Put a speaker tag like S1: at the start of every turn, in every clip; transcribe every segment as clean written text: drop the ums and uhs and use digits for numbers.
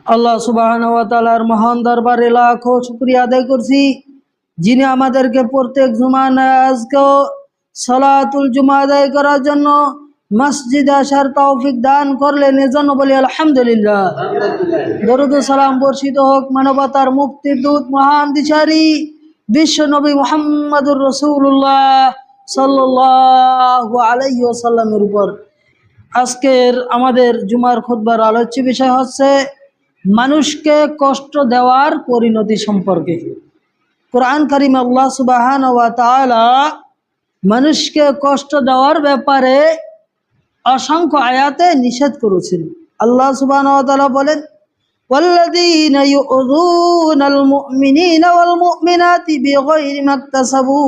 S1: আল্লাহ সুবহানাহু ওয়া তাআলার মহান দরবারে লাখো শুকরিয়া আদায় করছি, যিনি আমাদেরকে প্রত্যেক জুমা নামাজকেও সালাতুল জুমা আদায় করার জন্য মসজিদে আসার তৌফিক দান করলেন। এজন্য বলি আলহামদুলিল্লাহ। দরুদ ও সালাম বর্ষিত হোক মানবতার মুক্তির দূত মহান দিশারি বিশ্ব নবী মুহাম্মদুর রাসূলুল্লাহ সাল্লাল্লাহু আলাইহি ওয়াসাল্লামের উপর। আজকের আমাদের জুমার খুতবার আলোচ্য বিষয় হচ্ছে মানুষকে কষ্ট দেওয়ার পরিণতি সম্পর্কে। কোরআন কারিমে আল্লাহ সুবহানাহু ওয়া তাআলা মানুষকে কষ্ট দেওয়ার ব্যাপারে অসংখ্য আয়াতে নিষেধ করেছেন। আল্লাহ সুবহানাহু ওয়া তাআলা বলেন, ওয়াল্লাযীনা ইউযুনাল মুমিনিনা ওয়াল মুমিনাতি বিগাইরি মাকতাসাবু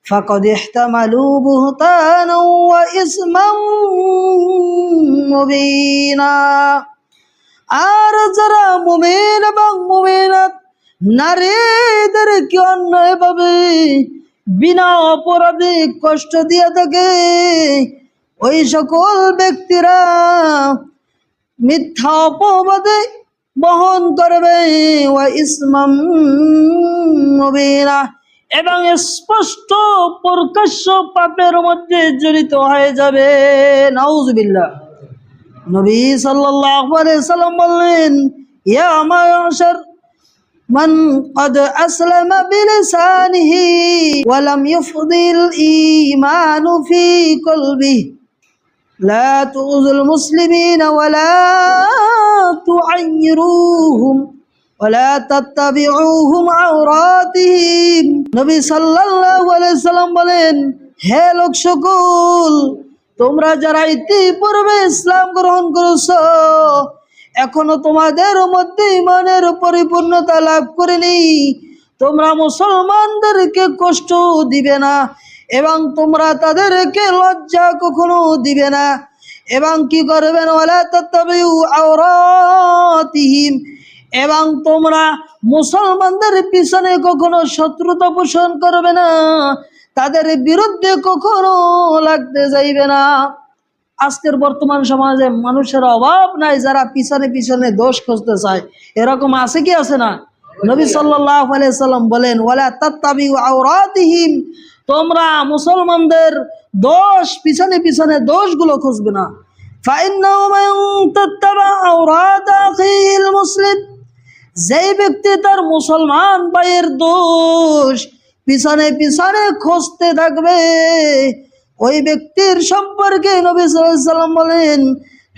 S1: ফাকাদ ইহতামালু বুহতানান ওয়া ইসমান মুবিনা। আর যারা মুমিন এবং মুমিনাত নারীদেরকে অন্যায়ভাবে বিনা অপরাধে কষ্ট দিয়ে থাকে, ওই সকল ব্যক্তিরা মিথ্যা অপবাদে বহন করবে ওয়া ইসমাম মুবিনা, এবং স্পষ্ট প্রকাশ্য পাপের মধ্যে জড়িত হয়ে যাবে। নাউযুবিল্লাহ। নবী সাল্লাল্লাহু আলাইহি সাল্লাম বললেন, ইয়া মা'শার মান ক্বাদ আসলামা বিলিসানিহি ওয়া লাম ইফদিল ঈমানু ফি কলবিহি লা তুযুল মুসলিমিনা ওয়া লা তুআইরুহুম ওয়া লা তাত্তাবিউহুম আওরাতিহিম। নবী সাল্লাল্লাহু আলাইহি সাল্লাম বলেন, হে লোক সকল, তোমরা যারা ইতিপূর্বে ইসলাম গ্রহণ করেছো, এখনো তোমাদের মধ্যে ঈমানের পরিপূর্ণতা লাভ করেনি, তোমরা মুসলমানদেরকে কষ্ট দিবে না এবং তোমরা তাদেরকে লজ্জা কখনো দিবে না, এবং কি করবেন, ওয়ালা তাত্তাবিউ আওরাতিহিম, এবং তোমরা মুসলমানদের পিছনে কখনো শত্রুতা পোষণ করবে না, তাদের বিরুদ্ধে কখনো লাগতে যাইবে না। আজকের বর্তমান সমাজে মানুষের অভাব নাই যারা পিছনে পিছনে দোষ খুঁজতে চায়। এরকম আছে কি আছে না? নবী সাল্লাল্লাহু আলাইহি সাল্লাম বলেন, ওয়ালা তাত্তাবিউ আওরাতিহিম, তোমরা মুসলমানদের দোষ পিছনে পিছনে দোষগুলো খুঁজবে না। ফাইন্নাহু মান তাত্তাবা আওরাত আখিল মুসলিম, যেই ব্যক্তি তার মুসলমান ভাইয়ের দোষ পিছনে পিছনে খুঁজতে থাকবে, ওই ব্যক্তির সম্পর্কে নবী সাল্লাল্লাহু আলাইহি সাল্লাম বলেন,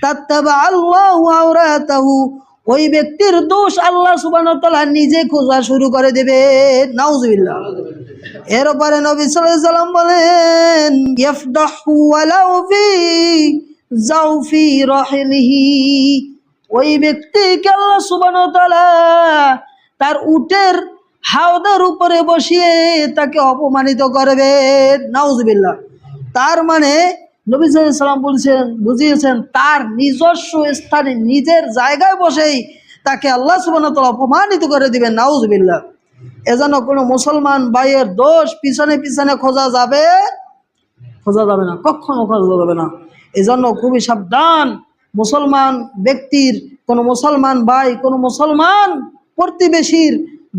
S1: তাত্তাবা আল্লাহু আওরাতাহু, ওই ব্যক্তির দোষ আল্লাহ সুবহানাহু ওয়া তাআলা নিজে খোঁজা শুরু করে দেবে। নাউযুবিল্লাহ। এর উপরে নবী সাল্লাল্লাহু আলাইহি সাল্লাম বলেন, ইয়াফদাহু ওয়ালাউ ফি জাওফি রাহিলিহি, ওই ব্যক্তিকে আল্লাহ সুবহানাহু ওয়া তাআলা তার উটের হাওদার উপরে বসিয়ে তাকে অপমানিত করবে। নাউযুবিল্লাহ। তার মানে নবী সাল্লাল্লাহু আলাইহি সাল্লাম বলছেন, বুঝিয়েছেন, তার নিজস্ব স্থানে নিজের জায়গায় বসেই তাকে আল্লাহ সুবহানাহু ওয়া তাআলা অপমানিত করে দিবেন। নাউযুবিল্লাহ। এজন্য কোনো মুসলমান ভাইয়ের দোষ পিছনে পিছনে খোঁজা যাবে না, কখনো খোঁজা যাবে না। এজন্য খুবই সাবধান। মুসলমান ব্যক্তির, কোনো মুসলমান ভাই, কোনো মুসলমান প্রতিবেশীর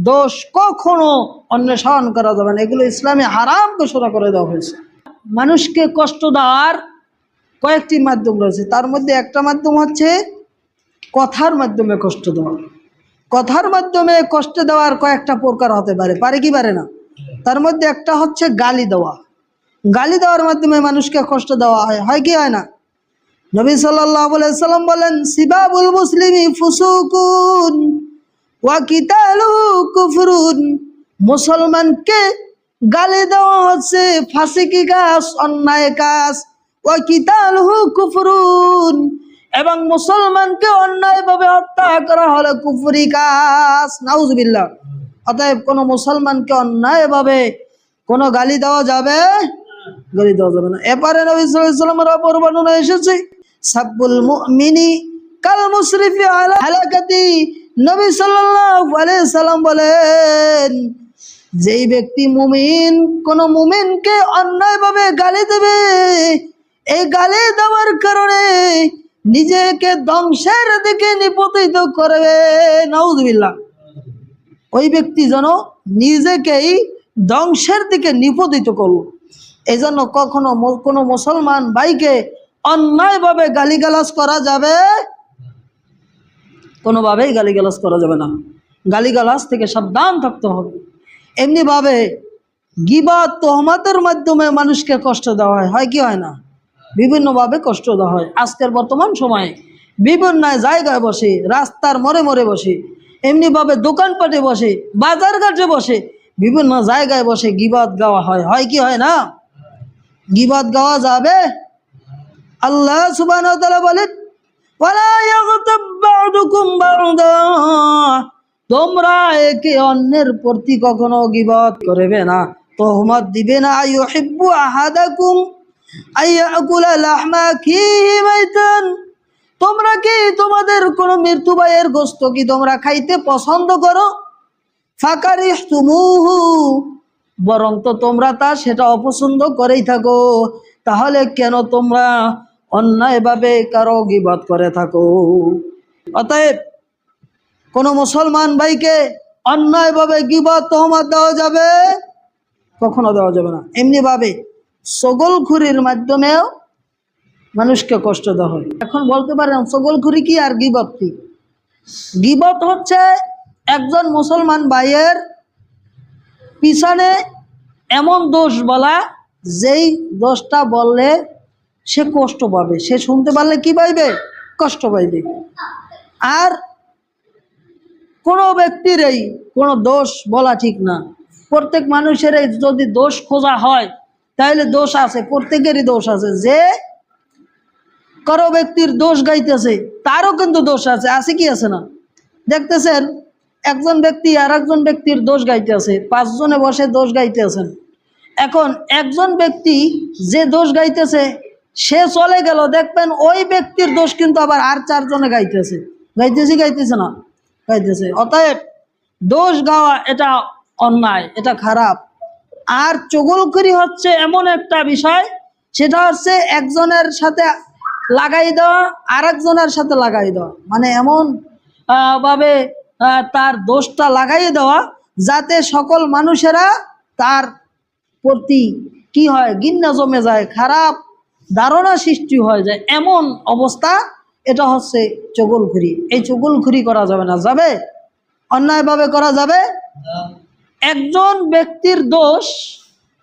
S1: দোষ কখনো অন্বেষণ করা যাবে না। এগুলো ইসলামে হারাম ঘোষণা করে দেওয়া হয়েছে। মানুষকে কষ্ট দেওয়ার কয়েকটি মাধ্যম রয়েছে, তার মধ্যে একটা মাধ্যম হচ্ছে কথার মাধ্যমে কষ্ট দেওয়া। কথার মাধ্যমে কষ্ট দেওয়ার কয়েকটা প্রকার হতে পারে, পারে কি পারে না? তার মধ্যে একটা হচ্ছে গালি দেওয়া। গালি দেওয়ার মাধ্যমে মানুষকে কষ্ট দেওয়া হয় কি হয় না? নবী সাল্লাল্লাহু আলাইহি সাল্লাম বলেন, সিবাবুল মুসলিমি ফুসুকুন ওয়া কিতালুহু কুফরুন, মুসলমানকে গালি দেওয়া হচ্ছে ফাসিকি কাজ, অন্যায় কাজ। ওয়া কিতালুহু কুফরুন, এবং মুসলমানকে অন্যায়ভাবে হত্যা করা হলো কুফরি কাজ। নাউযুবিল্লাহ। অতএব কোনো মুসলমানকে অন্যায়ভাবে কোনো গালি দেওয়া যাবে না। এরপরে নবী সাল্লাল্লাহু আলাইহি ওয়াসাল্লামের অপর বর্ণনা এসেছে, সাব্বুল মুমিনি কাল মুসরিফি আলা হালাকাতি। নবী সাল্লাল্লাহু আলাইহি ওয়াসাল্লাম বলেন, যেই ব্যক্তি মুমিন কোন মুমিনকে অন্যায়ভাবে গালি দেবে, এই গালি দেওয়ার কারণে নিজেকে ধ্বংসের দিকে নিপতিত করবে। নাউযুবিল্লাহ। ওই ব্যক্তি যেন নিজেকেই ধ্বংসের দিকে নিপতিত করল। এই জন্য কখনো কোনো মুসলমান ভাইকে অন্যায়ভাবে গালিগালাজ করা যাবে, কোনোভাবেই গালিগালাজ করা যাবে না। গালিগালাজ থেকে সাবধান থাকতে হবে। এমনিভাবে গীবত তোহমতের মাধ্যমে মানুষকে কষ্ট দেওয়া হয় কি হয় না? বিভিন্নভাবে কষ্ট দেওয়া হয়। আজকের বর্তমান সময়ে বিভিন্ন জায়গায় বসে, রাস্তার মোড়ে মোড়ে বসে, এমনিভাবে দোকানপাটে বসে, বাজার ঘাটে বসে, বিভিন্ন জায়গায় বসে গীবত গাওয়া হয় কি হয় না? গীবত গাওয়া যাবে? আল্লাহ সুবহানাহু ওয়া তাআলা বলেন, ওয়ালা ইয়াগতাব বা'দুকুম বা'দা, তোমরা একে অন্যের প্রতি কখনো গীবত করবে না, তোহমত দিবে না। আইয়ুহিব্বু আহাদাকুম আইয়াকুলা লাহমা আখিহি মাইতান, তোমরা কি তোমাদের কোন মৃত্যু ভাইয়ের গোশত কি তোমরা খাইতে পছন্দ করো? ফাকারিহতুমুহু, বরং তো তোমরা তা সেটা অপছন্দ করেই থাকো। তাহলে কেন তোমরা অন্যায়ভাবে কারো গীবত করে থাকো? অতএব কোনো মুসলমান ভাইকে অন্যায়ভাবে গীবত তোহমত দেওয়া যাবে? কখনো দেওয়া যাবে না। এমনিভাবে চগলখুরির মাধ্যমেও মানুষকে কষ্ট দেওয়া হয়। এখন বলতে পারেন চগলখুরি কি আর গীবত কি? গীবত হচ্ছে একজন মুসলমান ভাইয়ের পিছনে এমন দোষ বলা, যেই দোষটা বললে সে কষ্ট পাবে, সে শুনতে পারলে কি পাইবে? কষ্ট পাইবে। আর কোনো ব্যক্তির এই কোনো দোষ বলা ঠিক না। প্রত্যেক মানুষের যদি দোষ খোঁজা হয় তাহলে দোষ আছে, প্রত্যেকেরই দোষ আছে। যে কারো ব্যক্তির দোষ গাইতেছে তারও কিন্তু দোষ আছে কি আছে না? দেখতেছেন একজন ব্যক্তি আর একজন ব্যক্তির দোষ গাইতেছে, 5 জনে বসে দোষ গাইতেছেন। এখন একজন ব্যক্তি যে দোষ গাইতেছে সে চলে গেল, দেখবেন ওই ব্যক্তির দোষ কিন্তু আবার আর 4 জনে গাইতেছে না? গাইতেছে। অতএব দোষ গাওয়া এটা অন্যায়, এটা খারাপ। আর চগলখুরি হচ্ছে এমন একটা বিষয়, সেটা হচ্ছে একজনের সাথে লাগাই দেওয়া আর একজনের সাথে লাগাই দেওয়া, মানে এমন ভাবে তার দোষটা লাগাই দেওয়া যাতে সকল মানুষেরা তার প্রতি কি হয়, ঘৃণা জমে যায়, খারাপ ধারণা সৃষ্টি হয়ে যায়, এমন অবস্থা। এটা হচ্ছে চগলখুরি। এই চগলখুরি করা যাবে না। যাবে? অন্যায়ভাবে করা যাবে? একজন ব্যক্তির দোষ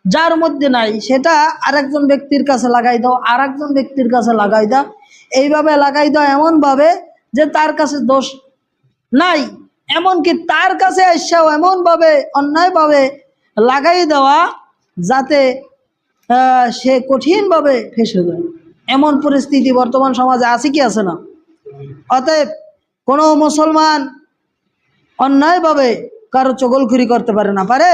S1: যার মধ্যে নাই সেটা আরেকজন ব্যক্তির কাছে লাগাই দাও, আরেকজন ব্যক্তির কাছে লাগাই দাও, এইভাবে লাগাই দাও এমনভাবে যে তার কাছে দোষ নাই, এমনকি তার কাছে এসেও এমনভাবে অন্যায়ভাবে লাগাই দেওয়া যাতে সে কঠিনভাবে ফেঁসে যায়। এমন পরিস্থিতি বর্তমান সমাজে আছে কি আছে না? অতএব কোনো মুসলমান অন্যায়ভাবে কারো চগলখুরি করতে পারে না। পারে?